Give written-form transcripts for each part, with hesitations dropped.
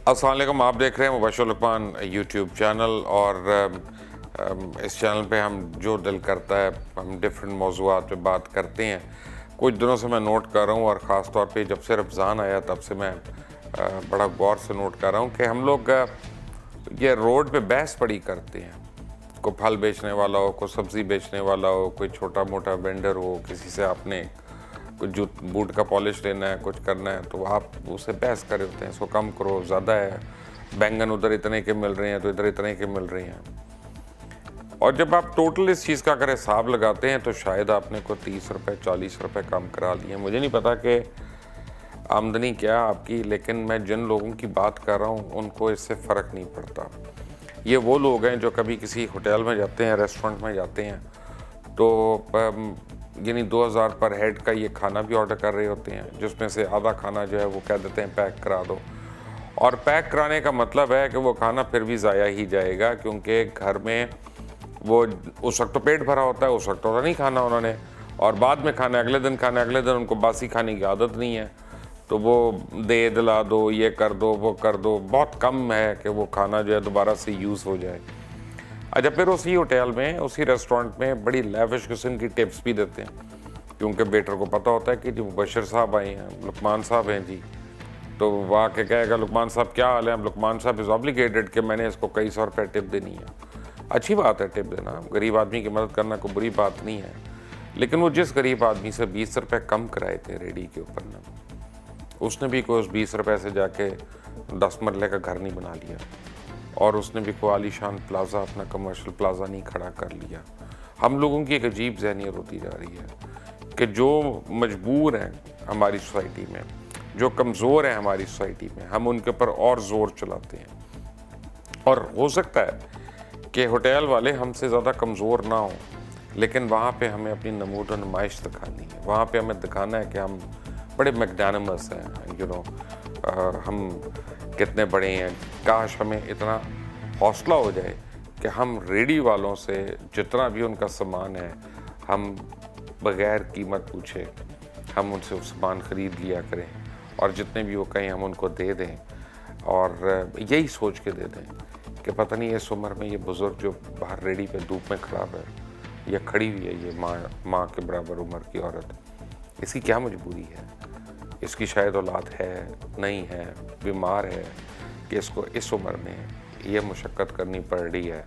अस्सलाम वालेकुम। आप देख रहे हैं मुबशर लुकमान यूट्यूब चैनल और इस चैनल पे हम जो दिल करता है हम डिफरेंट मौज़ूआत पे बात करते हैं। कुछ दिनों से मैं नोट कर रहा हूँ और ख़ास तौर पे जब से रमज़ान आया तब से मैं बड़ा गौर से नोट कर रहा हूँ कि हम लोग ये रोड पे बहस बड़ी करते हैं। कोई फल बेचने वाला हो, कोई सब्ज़ी बेचने वाला हो, कोई छोटा मोटा वेंडर हो, किसी से आपने कुछ जूत बूट का पॉलिश लेना है, कुछ करना है तो आप उससे बहस कर रहे होते हैं, इसको कम करो, ज़्यादा है, बैंगन उधर इतने के मिल रहे हैं तो इधर इतने के मिल रहे हैं। और जब आप टोटल इस चीज़ का अगर हिसाब लगाते हैं तो शायद आपने को 30 रुपये 40 रुपये कम करा लिए। मुझे नहीं पता कि आमदनी क्या आपकी, लेकिन मैं जिन लोगों की बात कर रहा हूँ उनको इससे फ़र्क नहीं पड़ता। ये वो लोग हैं जो कभी किसी होटल में जाते हैं, रेस्टोरेंट में जाते हैं तो यानी 2000 पर हेड का ये खाना भी ऑर्डर कर रहे होते हैं, जिसमें से आधा खाना जो है वो कह देते हैं पैक करा दो। और पैक कराने का मतलब है कि वो खाना फिर भी ज़ाया ही जाएगा, क्योंकि घर में वो उस वक्त तो पेट भरा होता है, उस वक्त तो नहीं खाना उन्होंने, और बाद में खाना अगले दिन खाना अगले दिन, उनको बासी खाने की आदत नहीं है। तो वो दे दिला दो, ये कर दो, वो कर दो, बहुत कम है कि वो खाना जो है दोबारा से यूज़ हो जाए। अच्छा, फिर उसी होटल में, उसी रेस्टोरेंट में बड़ी लैविश किस्म की टिप्स भी देते हैं, क्योंकि वेटर को पता होता है कि जी मुबशर साहब आए हैं, लुकमान साहब हैं जी, तो वह आके कहेगा लुकमान साहब क्या हाल है। अब लुकमान साहब इज़ ऑब्लिगेटेड कि मैंने इसको कई 100 रुपये टिप देनी है। अच्छी बात है टिप देना, गरीब आदमी की मदद करना कोई बुरी बात नहीं है, लेकिन वो जिस गरीब आदमी से 20 रुपये कम कराए थे रेडी के ऊपर ना, उसने भी कोई उस 20 रुपये से जाके 10 मरले का घर नहीं बना लिया, और उसने भी कोई आलीशान प्लाज़ा, अपना कमर्शियल प्लाज़ा नहीं खड़ा कर लिया। हम लोगों की एक अजीब ज़हनियत होती जा रही है कि जो मजबूर हैं हमारी सोसाइटी में, जो कमज़ोर हैं हमारी सोसाइटी में, हम उनके ऊपर और ज़ोर चलाते हैं। और हो सकता है कि होटल वाले हमसे ज़्यादा कमज़ोर ना हों, लेकिन वहाँ पे हमें अपनी नमूद और नुमाइश दिखानी है। वहाँ पे हमें दिखाना है कि हम बड़े मैग्नानिमस हैं, हम कितने बड़े हैं। काश हमें इतना हौसला हो जाए कि हम रेडी वालों से जितना भी उनका सामान है, हम बग़ैर कीमत पूछे हम उनसे वो सामान ख़रीद लिया करें, और जितने भी वो कहें हम उनको दे दें, और यही सोच के दे दें कि पता नहीं इस उम्र में ये बुज़ुर्ग जो बाहर रेडी पे धूप में खड़ा है या खड़ी हुई है, ये माँ के बराबर उम्र की औरत, इसकी क्या मजबूरी है? इसकी शायद औलाद है, नहीं है, बीमार है, कि इसको इस उम्र में ये मुशक्क़त करनी पड़ रही है,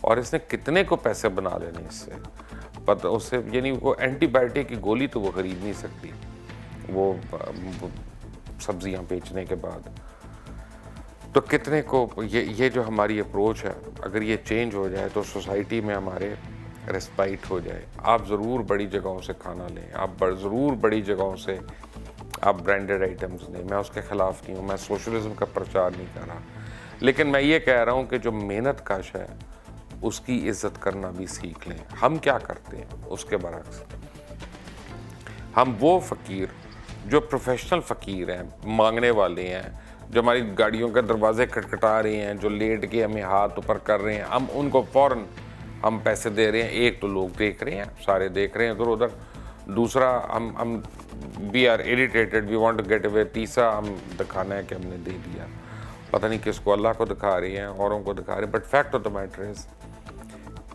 और इसने कितने को पैसे बना लेने इससे पता उससे, यानी वो एंटीबायोटिक की गोली तो वो ख़रीद नहीं सकती वो सब्जियां बेचने के बाद। तो कितने को ये जो हमारी अप्रोच है, अगर ये चेंज हो जाए तो सोसाइटी में हमारे रेस्पाइट हो जाए। आप ज़रूर बड़ी जगहों से खाना लें, आप ज़रूर बड़ी जगहों से आप ब्रांडेड आइटम्स लें, मैं उसके ख़िलाफ़ नहीं हूँ, मैं सोशलिज्म का प्रचार नहीं कर रहा, लेकिन मैं ये कह रहा हूँ कि जो मेहनत कश है उसकी इज़्ज़त करना भी सीख लें। हम क्या करते हैं उसके बरक्स, हम वो फ़कीर जो प्रोफेशनल फ़कीर हैं, मांगने वाले हैं, जो हमारी गाड़ियों के दरवाजे खटखटा रहे हैं, जो लेट के हमें हाथ ऊपर कर रहे हैं, हम उनको फ़ौरन हम पैसे दे रहे हैं। एक तो लोग देख रहे हैं, सारे देख रहे हैं इधर उधर, दूसरा हम we are irritated, we want to get away, तीसरा हम दिखाना है कि हमने दे दिया। पता नहीं किसको, अल्लाह को दिखा रही हैं, औरों को दिखा रहे हैं। But fact of the matter is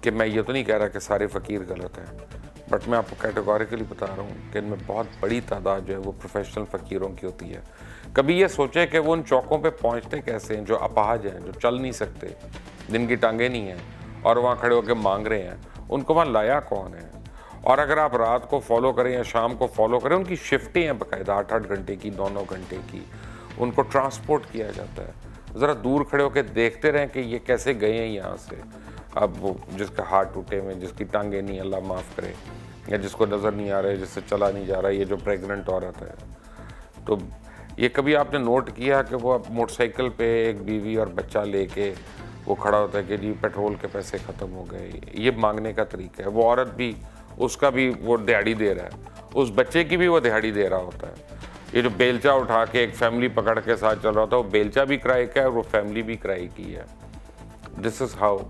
कि मैं ये तो नहीं कह रहा कि सारे फ़कीर गलत हैं, बट मैं आपको कैटेगोरिकली बता रहा हूँ कि इनमें बहुत बड़ी तादाद जो है वो प्रोफेशनल फ़कीरों की होती है। कभी ये सोचें कि वो उन चौकों पे पहुँचते कैसे हैं, जो अपाहज हैं, जो चल नहीं सकते, जिनकी टांगें नहीं हैं, और वहाँ खड़े होकर मांग रहे हैं, उनको वहाँ लाया कौन है? और अगर आप रात को फॉलो करें या शाम को फॉलो करें, उनकी शिफ्टें हैं बाकायदा 8-8 घंटे की, 9-9 घंटे की, उनको ट्रांसपोर्ट किया जाता है। ज़रा दूर खड़े होकर देखते रहें कि ये कैसे गए हैं यहाँ से। अब वो जिसका हाथ टूटे हुए, जिसकी टांगें नहीं, अल्लाह माफ़ करे, या जिसको नज़र नहीं आ रहा है, जिससे चला नहीं जा रहा है, ये जो प्रेग्नेंट औरत है, तो ये कभी आपने नोट किया कि वो मोटरसाइकिल पे एक बीवी और बच्चा लेके वो खड़ा होता है कि जी पेट्रोल के पैसे ख़त्म हो गए। ये मांगने का तरीका है। वो औरत भी, उसका भी वो दिहाड़ी दे रहा है, उस बच्चे की भी वो दिहाड़ी दे रहा होता है। ये जो बेलचा उठा के एक फैमिली पकड़ के साथ चल रहा था, वो बेलचा भी किराए का है और वो फैमिली भी किराए की है। This is how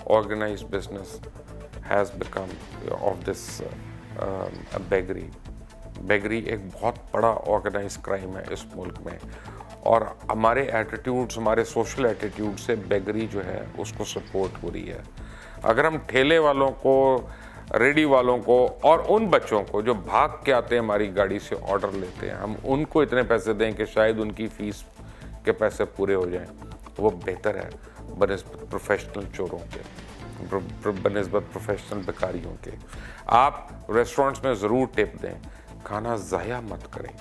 organized business has become of this beggary. एक बहुत बड़ा ऑर्गेनाइज क्राइम है इस मुल्क में, और हमारे एटीट्यूड्स, हमारे सोशल एटीट्यूड से बेगरी जो है उसको सपोर्ट हो रही है। अगर हम ठेले वालों को, रेडी वालों को और उन बच्चों को जो भाग के आते हैं हमारी गाड़ी से ऑर्डर लेते हैं, हम उनको इतने पैसे दें कि शायद उनकी फ़ीस के पैसे पूरे हो जाएं, वो बेहतर है बनिस्बत प्रोफेशनल चोरों के, बनिस्बत प्रोफेशनल भिखारियों के। आप रेस्टोरेंट्स में ज़रूर टिप दें, खाना ज़ाया मत करें,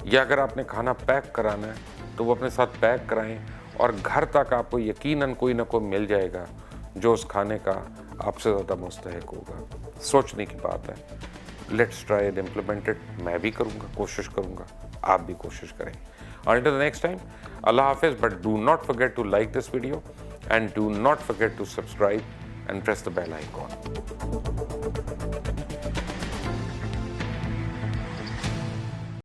या अगर आपने खाना पैक कराना है तो वो अपने साथ पैक कराएं और घर तक आपको यकीनन कोई ना कोई मिल जाएगा जो उस खाने का आपसे ज़्यादा मुस्तहिक होगा। सोचने की बात है। Let's try and implement it. मैं भी करूँगा, कोशिश करूँगा, आप भी कोशिश करें। Until the next time, Allah Hafiz, but do not forget to like this video and do not forget to subscribe and press the bell icon.